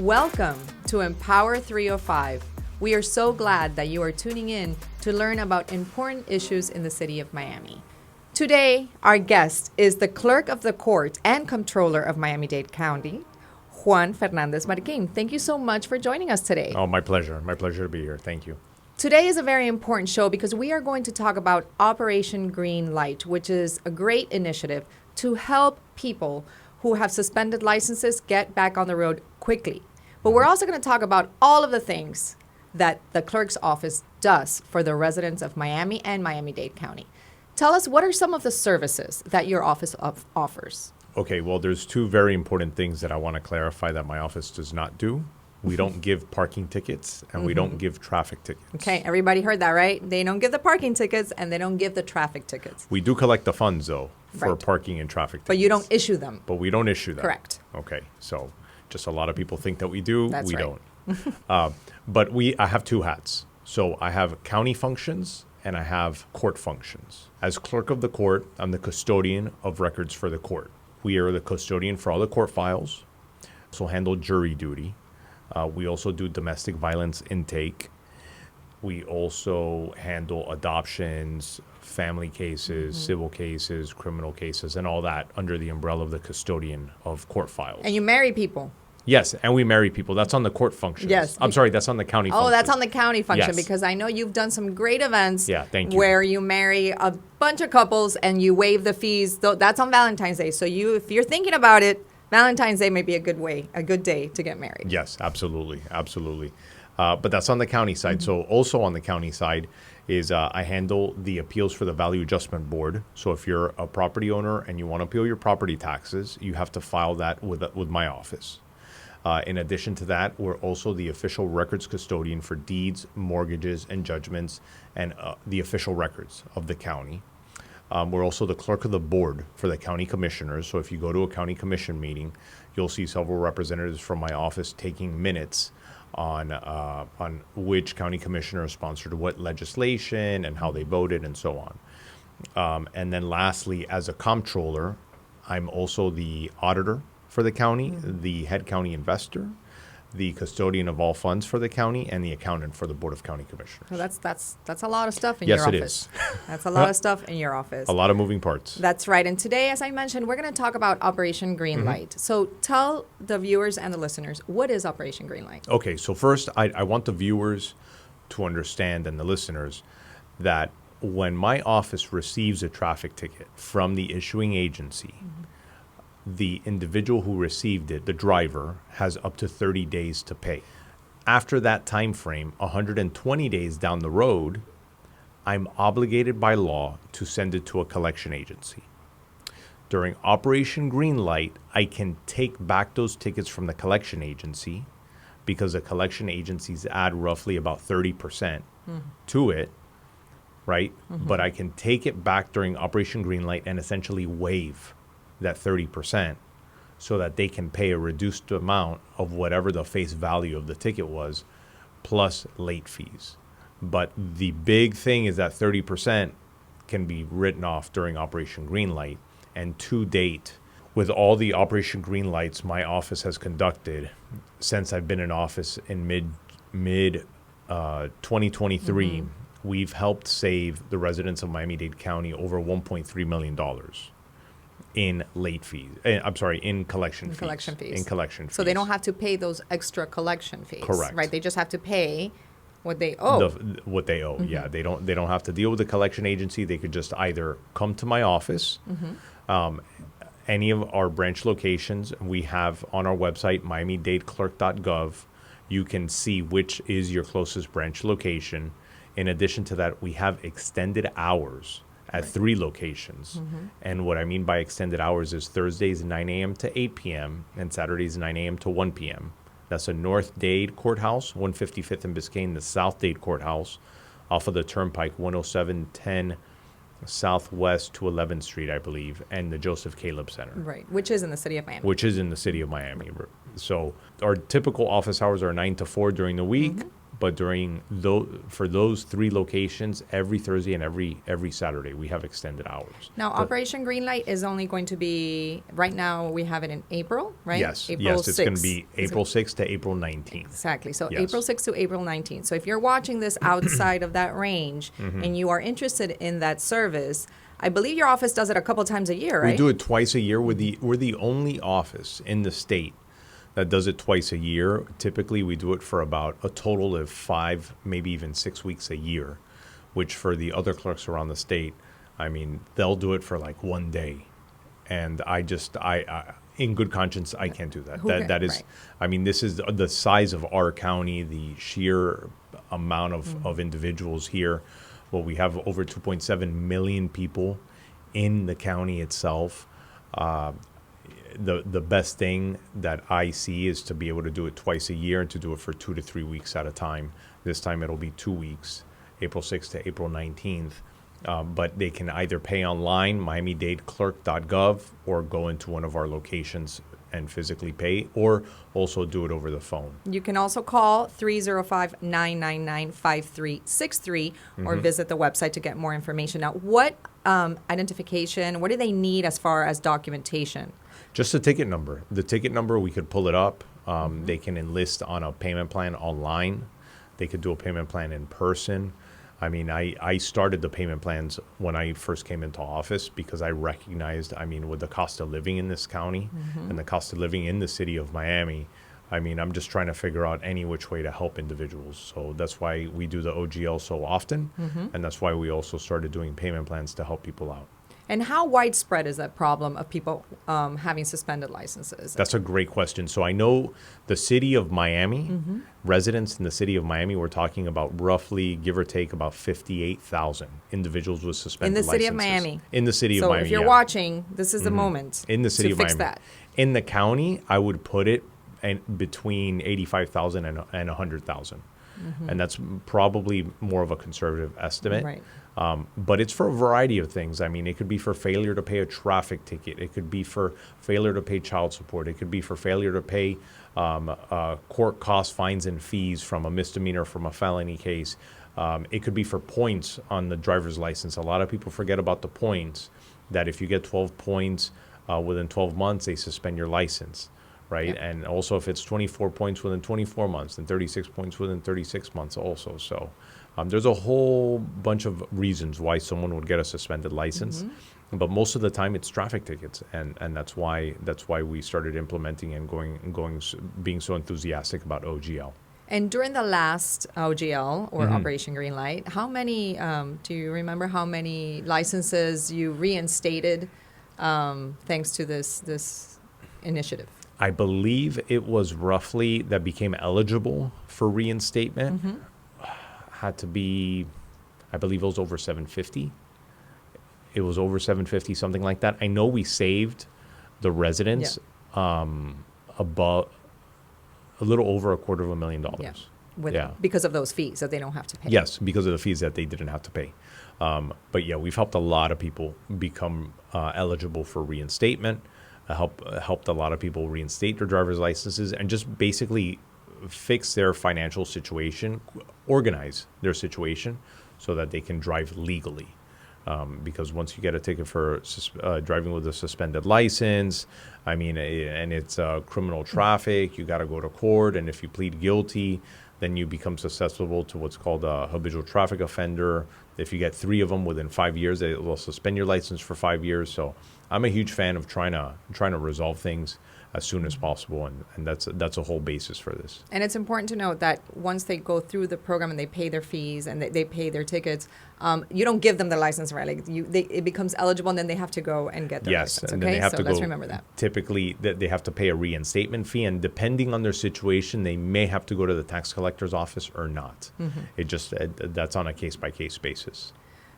Welcome to Empower 305. We are so glad that you are tuning in to learn about important issues in the city of Miami. Today, our guest is the Clerk of the Court and Comptroller of Miami-Dade County, Juan Fernandez-Barquin. Thank you so much for joining us today. Oh, my pleasure. My pleasure to be here. Thank you. Today is a very important show because we are going to talk about Operation Green Light, which is a great initiative to help people who have suspended licenses get back on the road quickly. But we're also going to talk about all of the things that the clerk's office does for the residents of Miami and Miami-Dade County. Tell us, what are some of the services that your office offers? Okay, well, there's two very important things that I want to clarify that my office does not do. We don't give parking tickets, and we don't give traffic tickets. Okay, everybody heard that, right? They don't give the parking tickets, and they don't give the traffic tickets. We do collect the funds, though, for Right. parking and traffic tickets. But you don't issue them. But we don't issue them. Correct. Okay, so just a lot of people think that we do. That's we right. don't. But I have two hats. So I have county functions and I have court functions. As clerk of the court, I'm the custodian of records for the court. We are the custodian for all the court files. Also handle jury duty. We also do domestic violence intake. We also handle adoptions, family cases, civil cases, criminal cases, and all that under the umbrella of the custodian of court files. And you marry people. Yes, and we marry people. That's on the court functions. Yes. I'm sorry, that's on the county function. Oh, that's on the county function, Yes. because I know you've done some great events. Yeah, thank you. Where you marry a bunch of couples and you waive the fees. That's on Valentine's Day. So if you're thinking about it, Valentine's Day may be a good day to get married. Yes, absolutely, absolutely. But that's on the county side. So also on the county side is I handle the appeals for the Value Adjustment Board. So if you're a property owner and you want to appeal your property taxes, you have to file that with my office. In addition to that, we're also the official records custodian for deeds, mortgages, and judgments, and the official records of the county. We're also the clerk of the board for the county commissioners. So if you go to a county commission meeting, you'll see several representatives from my office taking minutes on which county commissioner sponsored what legislation and how they voted and so on. And then lastly, as a comptroller, I'm also the auditor for the county, the head county investor, the custodian of all funds for the county, and the accountant for the Board of County Commissioners. So that's a lot of stuff in Yes, your it office. is. That's a lot of stuff in your office. A lot of moving parts. That's right. And today, as I mentioned, we're going to talk about Operation Green Light. So tell the viewers and the listeners, what is Operation Green Light? Okay, so first, I want the viewers to understand, and the listeners, that when my office receives a traffic ticket from the issuing agency, the individual who received it, the driver, has up to 30 days to pay. After that time frame, 120 days down the road, I'm obligated by law to send it to a collection agency. During Operation Green Light, I can take back those tickets from the collection agency because the collection agencies add roughly about 30% to it, right? But I can take it back during Operation Green Light and essentially waive that 30% so that they can pay a reduced amount of whatever the face value of the ticket was, plus late fees. But the big thing is that 30% can be written off during Operation Green Light. And to date, with all the Operation Green Lights my office has conducted since I've been in office in mid 2023, we've helped save the residents of Miami-Dade County over $1.3 million. In late fees. In collection fees. In collection fees. So they don't have to pay those extra collection fees. Correct. Right? They just have to pay what they owe. What they owe, yeah. They don't have to deal with the collection agency. They could just either come to my office. Any of our branch locations we have on our website, miamidadeclerk.gov. You can see which is your closest branch location. In addition to that, we have extended hours at 3 locations. And what I mean by extended hours is Thursdays 9 a.m. to 8 p.m. and Saturdays 9 a.m. to 1 p.m. That's the North Dade Courthouse, 155th and Biscayne, the South Dade Courthouse off of the Turnpike, 10710 Southwest to 11th Street, I believe, and the Joseph Caleb Center. Right, which is in the city of Miami. Which is in the city of Miami. So our typical office hours are 9 to 4 during the week. but for those 3 locations, every Thursday and every Saturday, we have extended hours. Now, But- Operation Greenlight is only going to be, right now, we have it in April, right? Yes, April yes, it's going to 6th. be April 6th to April 19th. Exactly. So Yes. April 6th to April 19th. So if you're watching this outside of that range Mm-hmm. and you are interested in that service, I believe your office does it a couple times a year, right? We do it twice a year. We're the only office in the state that does it twice a year. Typically, we do it for about a total of 5, maybe even 6 weeks a year, which for the other clerks around the state, I mean, they'll do it for like 1 day. And I in good conscience, I can't do that. That is, right. I mean, this is the size of our county, the sheer amount of individuals here. Well, we have over 2.7 million people in the county itself. The best thing that I see is to be able to do it twice a year and to do it for 2 to 3 weeks at a time. This time it'll be 2 weeks, April 6th to April 19th. But they can either pay online, miami-dade-clerk.gov, or go into one of our locations and physically pay, or also do it over the phone. You can also call 305-999-5363 or visit the website to get more information. Now, what identification, what do they need as far as documentation? Just the ticket number. The ticket number, we could pull it up. They can enlist on a payment plan online. They could do a payment plan in person. I mean, I started the payment plans when I first came into office because I recognized, I mean, with the cost of living in this county and the cost of living in the city of Miami, I mean, I'm just trying to figure out any which way to help individuals. So that's why we do the OGL so often, and that's why we also started doing payment plans to help people out. And how widespread is that problem of people having suspended licenses? That's a great question. So I know the city of Miami, residents in the city of Miami, we're talking about roughly, give or take, about 58,000 individuals with suspended licenses. In the city of Miami. In the city of So Miami, if you're yeah. watching, this is the moment In the city to of fix Miami. that. In the county, I would put it between 85,000 and 100,000. And that's probably more of a conservative estimate. Right. But it's for a variety of things. I mean, it could be for failure to pay a traffic ticket. It could be for failure to pay child support. It could be for failure to pay court costs, fines, and fees from a misdemeanor, from a felony case. It could be for points on the driver's license. A lot of people forget about the points, that if you get 12 points within 12 months, they suspend your license. Right. Yep. And also if it's 24 points within 24 months and 36 points within 36 months also. So there's a whole bunch of reasons why someone would get a suspended license. But most of the time it's traffic tickets. And that's why we started implementing and being so enthusiastic about OGL. And during the last OGL, or Operation Greenlight, how many, do you remember how many licenses you reinstated thanks to this initiative? I believe it was roughly that became eligible for reinstatement. Had to be, I believe it was over 750. It was over 750, something like that. I know we saved the residents about a little over $250,000. Because of those fees that they don't have to pay. Yes, because of the fees that they didn't have to pay. But yeah, we've helped a lot of people become eligible for reinstatement. Helped a lot of people reinstate their driver's licenses and just basically fix their financial situation, organize their situation so that they can drive legally. Because once you get a ticket for driving with a suspended license, I mean, and it's criminal traffic, you got to go to court. And if you plead guilty, then you become susceptible to what's called a habitual traffic offender. If you get 3 of them within 5 years, they will suspend your license for 5 years. So I'm a huge fan of trying to resolve things as soon as possible, and that's a whole basis for this. And it's important to note that once they go through the program and they pay their fees and they pay their tickets, you don't give them the license, right? Like it becomes eligible, and then they have to go and get their license. Yes, and okay? then they have so to let's go. Remember that. Typically, they have to pay a reinstatement fee, and depending on their situation, they may have to go to the tax collector's office or not. It just that's on a case-by-case basis.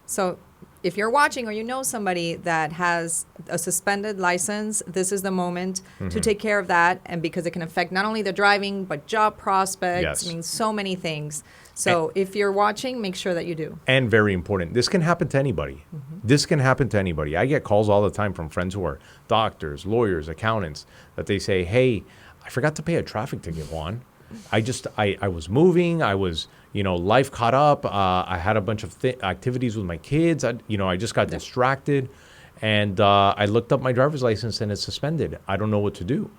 So if you're watching or you know somebody that has a suspended license, this is the moment to take care of that. And because it can affect not only the driving, but job prospects. Yes. I mean, so many things. So if you're watching, make sure that you do. And very important, this can happen to anybody. This can happen to anybody. I get calls all the time from friends who are doctors, lawyers, accountants, that they say, hey, I forgot to pay a traffic ticket, Juan. I was moving. I was life caught up. I had a bunch of activities with my kids. I just got distracted, and I looked up my driver's license and it's suspended. I don't know what to do.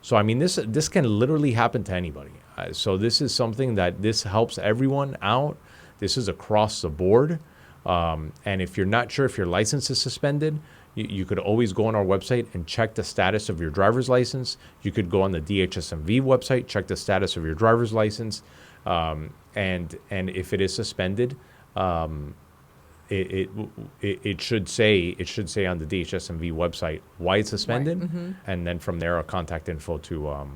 So, I mean, this can literally happen to anybody. So this is something that this helps everyone out. This is across the board. And if you're not sure if your license is suspended, you could always go on our website and check the status of your driver's license. You could go on the DHSMV website, check the status of your driver's license. And if it is suspended, it should say on the DHSMV website why it's suspended, Right. and then from there, a contact info to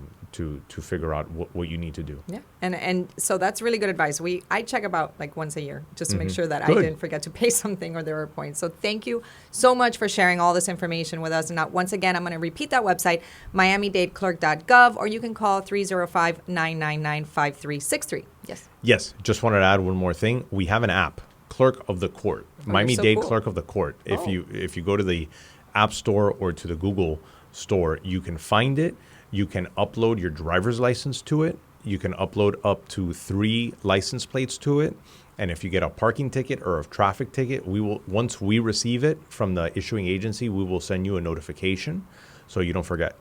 figure out what you need to do. Yeah, and so that's really good advice. I check about like once a year just to make sure that I Good. didn't forget to pay something or there were points. So thank you so much for sharing all this information with us. And now, once again, I'm going to repeat that website, miami-dade-clerk.gov, or you can call 305-999-5363. Yes. Yes, just wanted to add one more thing. We have an app, Clerk of the Court, Miami-Dade cool. Clerk of the Court. Oh. If you go to the App Store or to the Google Store, you can find it. You can upload your driver's license to it. You can upload up to 3 license plates to it. And if you get a parking ticket or a traffic ticket, once we receive it from the issuing agency, we will send you a notification so you don't forget.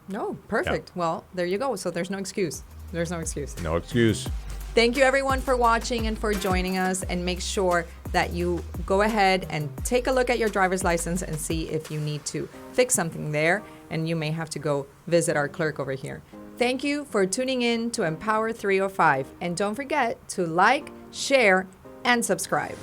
No, perfect. Yeah. Well, there you go. So there's no excuse. There's no excuse. No excuse. Thank you, everyone, for watching and for joining us. And make sure that you go ahead and take a look at your driver's license and see if you need to fix something there. And you may have to go visit our clerk over here. Thank you for tuning in to Empower 305. And don't forget to like, share, and subscribe.